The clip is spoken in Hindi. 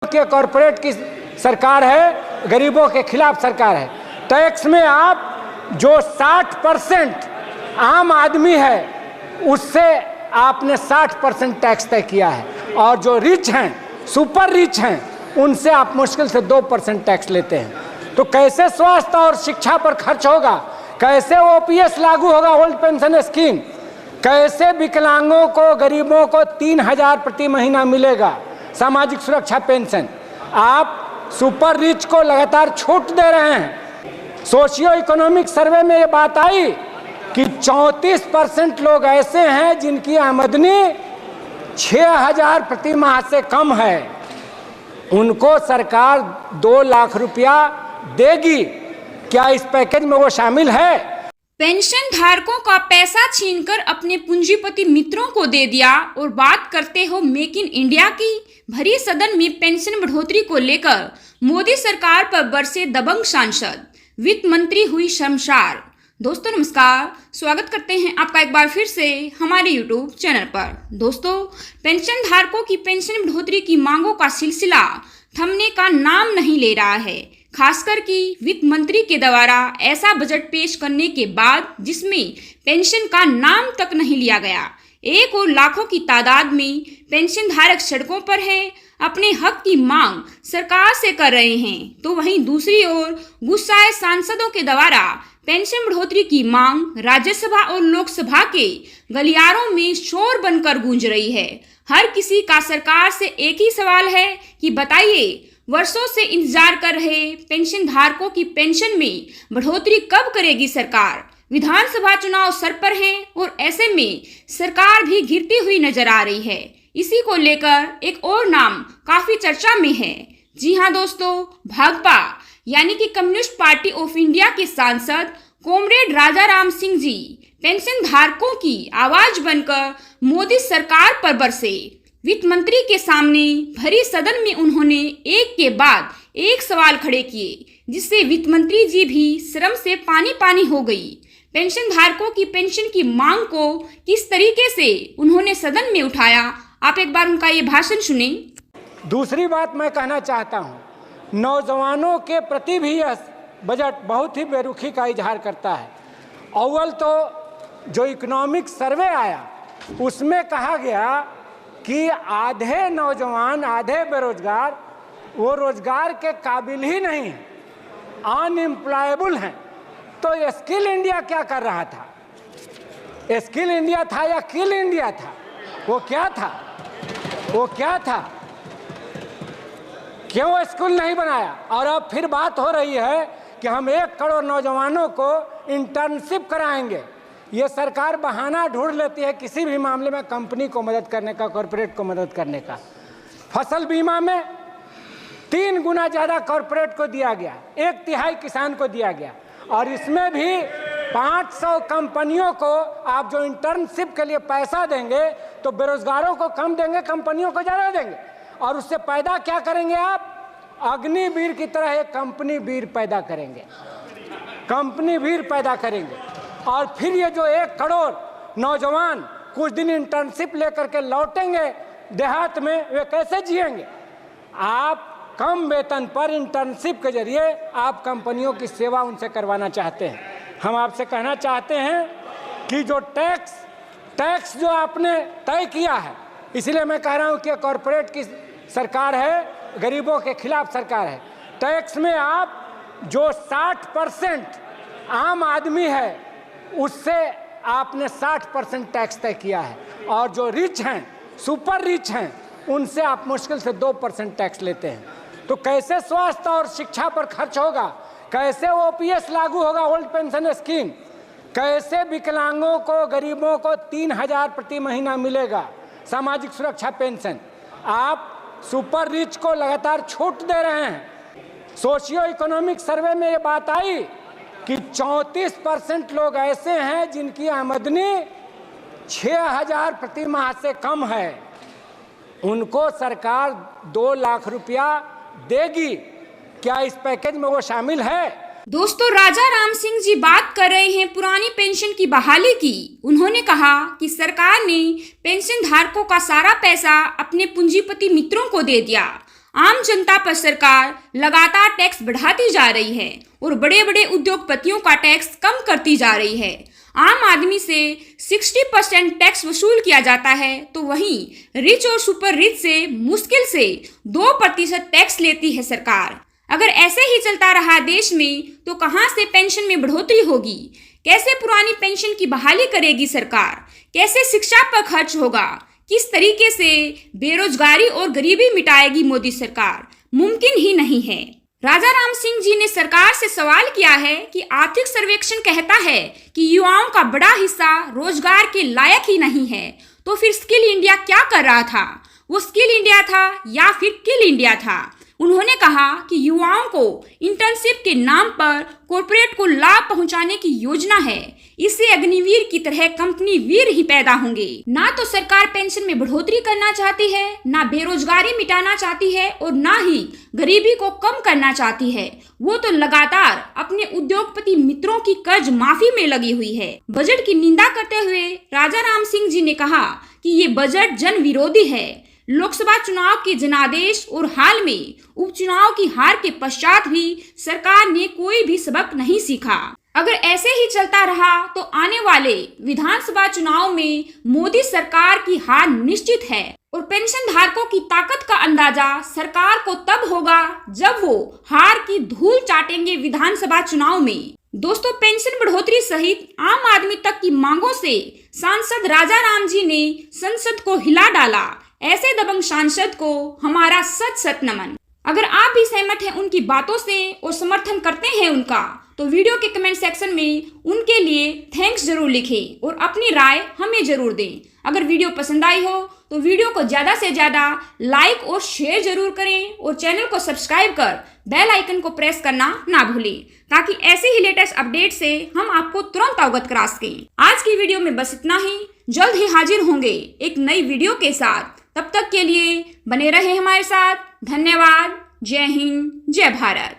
के कॉरपोरेट की सरकार है, गरीबों के खिलाफ सरकार है। टैक्स में आप जो 60% आम आदमी है उससे आपने 60% टैक्स तय किया है, और जो रिच हैं, सुपर रिच हैं, उनसे आप मुश्किल से 2% टैक्स लेते हैं। तो कैसे स्वास्थ्य और शिक्षा पर खर्च होगा, कैसे ओपीएस लागू होगा, ओल्ड पेंशन स्कीम, कैसे विकलांगों को, गरीबों को 3,000 प्रति महीना मिलेगा सामाजिक सुरक्षा पेंशन। आप सुपर रिच को लगातार छूट दे रहे हैं। सोशियो इकोनॉमिक सर्वे में ये बात आई कि 34% लोग ऐसे हैं जिनकी आमदनी 6,000 प्रति माह से कम है। उनको सरकार 2 लाख रुपया देगी। क्या इस पैकेज में वो शामिल है? पेंशन धारकों का पैसा छीनकर अपने पूंजीपति मित्रों को दे दिया। और बात करते हो मेक इन इंडिया की। भरी सदन में पेंशन बढ़ोतरी को लेकर मोदी सरकार पर बरसे दबंग सांसद, वित्त मंत्री हुई शर्मसार। दोस्तों नमस्कार, स्वागत करते हैं आपका एक बार फिर से हमारे यूट्यूब चैनल पर। दोस्तों, पेंशन धारकों की पेंशन बढ़ोतरी की मांगों का सिलसिला थमने का नाम नहीं ले रहा है। खासकर कि वित्त मंत्री के द्वारा ऐसा बजट पेश करने के बाद जिसमें पेंशन का नाम तक नहीं लिया गया। एक और लाखों की तादाद में पेंशन धारक सड़कों पर हैं, अपने हक की मांग सरकार से कर रहे हैं, तो वहीं दूसरी ओर गुस्साए सांसदों के द्वारा पेंशन बढ़ोतरी की मांग राज्यसभा और लोकसभा के गलियारों में शोर बनकर गूंज रही है। हर किसी का सरकार से एक ही सवाल है कि बताइए, वर्षों से इंतजार कर रहे पेंशन धारकों की पेंशन में बढ़ोतरी कब करेगी सरकार? विधानसभा चुनाव सर पर हैं और ऐसे में सरकार भी घिरती हुई नजर आ रही है। इसी को लेकर एक और नाम काफी चर्चा में है। जी हाँ दोस्तों, भाजपा यानी कि कम्युनिस्ट पार्टी ऑफ इंडिया के सांसद कॉमरेड राजा राम सिंह जी पेंशन धारकों की आवाज बनकर मोदी सरकार पर बरसे। वित्त मंत्री के सामने भरी सदन में उन्होंने एक के बाद एक सवाल खड़े किए, जिससे वित्त मंत्री जी भी शर्म से पानी पानी हो गई। पेंशन धारकों की पेंशन की मांग को किस तरीके से उन्होंने सदन में उठाया, आप एक बार उनका ये भाषण सुने। दूसरी बात मैं कहना चाहता हूँ, नौजवानों के प्रति भी यह बजट बहुत ही बेरुखी का इजहार करता है। अव्वल तो जो इकोनॉमिक सर्वे आया उसमें कहा गया कि आधे नौजवान, आधे बेरोजगार, वो रोजगार के काबिल ही नहीं हैं, अनएम्प्लॉयबल हैं। तो स्किल इंडिया क्या कर रहा था? स्किल इंडिया था या किल इंडिया था? वो क्या था? वो क्या था? क्यों स्कूल नहीं बनाया? और अब फिर बात हो रही है कि हम 1 करोड़ नौजवानों को इंटर्नशिप कराएंगे। ये सरकार बहाना ढूंढ लेती है किसी भी मामले में कंपनी को मदद करने का, कॉरपोरेट को मदद करने का। फसल बीमा में 3 गुना ज़्यादा कॉरपोरेट को दिया गया, 1/3 किसान को दिया गया। और इसमें भी 500 कंपनियों को आप जो इंटर्नशिप के लिए पैसा देंगे तो बेरोजगारों को कम देंगे, कंपनियों को ज़्यादा देंगे। और उससे पैदा क्या करेंगे आप? अग्निवीर की तरह एक कंपनी वीर पैदा करेंगे, कंपनी वीर पैदा करेंगे। और फिर ये जो 1 करोड़ नौजवान कुछ दिन इंटर्नशिप लेकर के लौटेंगे देहात में, वे कैसे जिएंगे? आप कम वेतन पर इंटर्नशिप के जरिए आप कंपनियों की सेवा उनसे करवाना चाहते हैं। हम आपसे कहना चाहते हैं कि जो टैक्स जो आपने तय किया है, इसलिए मैं कह रहा हूं कि कॉरपोरेट की सरकार है, गरीबों के खिलाफ सरकार है। टैक्स में आप जो 60% आम आदमी है उससे आपने 60% टैक्स तय किया है, और जो रिच हैं, सुपर रिच हैं, उनसे आप मुश्किल से 2% टैक्स लेते हैं। तो कैसे स्वास्थ्य और शिक्षा पर खर्च होगा, कैसे ओपीएस लागू होगा, ओल्ड पेंशन स्कीम, कैसे विकलांगों को, गरीबों को 3,000 प्रति महीना मिलेगा सामाजिक सुरक्षा पेंशन। आप सुपर रिच को लगातार छूट दे रहे हैं। सोशियो इकोनॉमिक सर्वे में ये बात आई कि 34% लोग ऐसे हैं जिनकी आमदनी 6,000 प्रति माह से कम है। उनको सरकार 2 लाख रुपया देगी। क्या इस पैकेज में वो शामिल है? दोस्तों, राजा राम सिंह जी बात कर रहे हैं पुरानी पेंशन की बहाली की। उन्होंने कहा कि सरकार ने पेंशन धारकों का सारा पैसा अपने पूंजीपति मित्रों को दे दिया। आम जनता पर सरकार लगातार टैक्स बढ़ाती जा रही है और बड़े बड़े उद्योगपतियों का टैक्स कम करती जा रही है। आम आदमी से 60% टैक्स वसूल किया जाता है, तो वहीं रिच और सुपर रिच से मुश्किल से 2% टैक्स लेती है सरकार। अगर ऐसे ही चलता रहा देश में तो कहां से पेंशन में बढ़ोतरी होगी? कैसे पुरानी पेंशन की बहाली करेगी सरकार? कैसे शिक्षा पर खर्च होगा? किस तरीके से बेरोजगारी और गरीबी मिटाएगी मोदी सरकार? मुमकिन ही नहीं है। राजा राम सिंह जी ने सरकार से सवाल किया है कि आर्थिक सर्वेक्षण कहता है कि युवाओं का बड़ा हिस्सा रोजगार के लायक ही नहीं है, तो फिर स्किल इंडिया क्या कर रहा था? वो स्किल इंडिया था या फिर किल इंडिया था? उन्होंने कहा कि युवाओं को इंटर्नशिप के नाम पर कॉरपोरेट को लाभ पहुंचाने की योजना है। इससे अग्निवीर की तरह कंपनी वीर ही पैदा होंगे। ना तो सरकार पेंशन में बढ़ोतरी करना चाहती है, ना बेरोजगारी मिटाना चाहती है और ना ही गरीबी को कम करना चाहती है। वो तो लगातार अपने उद्योगपति मित्रों की कर्ज माफी में लगी हुई है। बजट की निंदा करते हुए राजा राम सिंह जी ने कहा कि ये बजट जन विरोधी है। लोकसभा चुनाव के जनादेश और हाल में उपचुनाव की हार के पश्चात भी सरकार ने कोई भी सबक नहीं सीखा। अगर ऐसे ही चलता रहा तो आने वाले विधानसभा चुनाव में मोदी सरकार की हार निश्चित है और पेंशन धारकों की ताकत का अंदाजा सरकार को तब होगा जब वो हार की धूल चाटेंगे विधानसभा चुनाव में। दोस्तों, पेंशन बढ़ोतरी सहित आम आदमी तक की मांगों से सांसद राजा राम जी ने संसद को हिला डाला। ऐसे दबंग सांसद को हमारा सत सत नमन। अगर आप भी सहमत हैं उनकी बातों से और समर्थन करते हैं उनका, तो वीडियो के कमेंट सेक्शन में उनके लिए थैंक्स जरूर लिखें और अपनी राय हमें जरूर दें। अगर वीडियो पसंद आई हो तो वीडियो को ज़्यादा से ज़्यादा लाइक और शेयर जरूर करें और चैनल को सब्सक्राइब कर बेल आइकन को प्रेस करना ना भूलें, ताकि ऐसे ही लेटेस्ट अपडेट से हम आपको तुरंत अवगत करा सकें। आज की वीडियो में बस इतना ही। जल्द ही हाजिर होंगे एक नई वीडियो के साथ। तब तक के लिए बने रहे हमारे साथ। धन्यवाद। जय हिंद, जय भारत।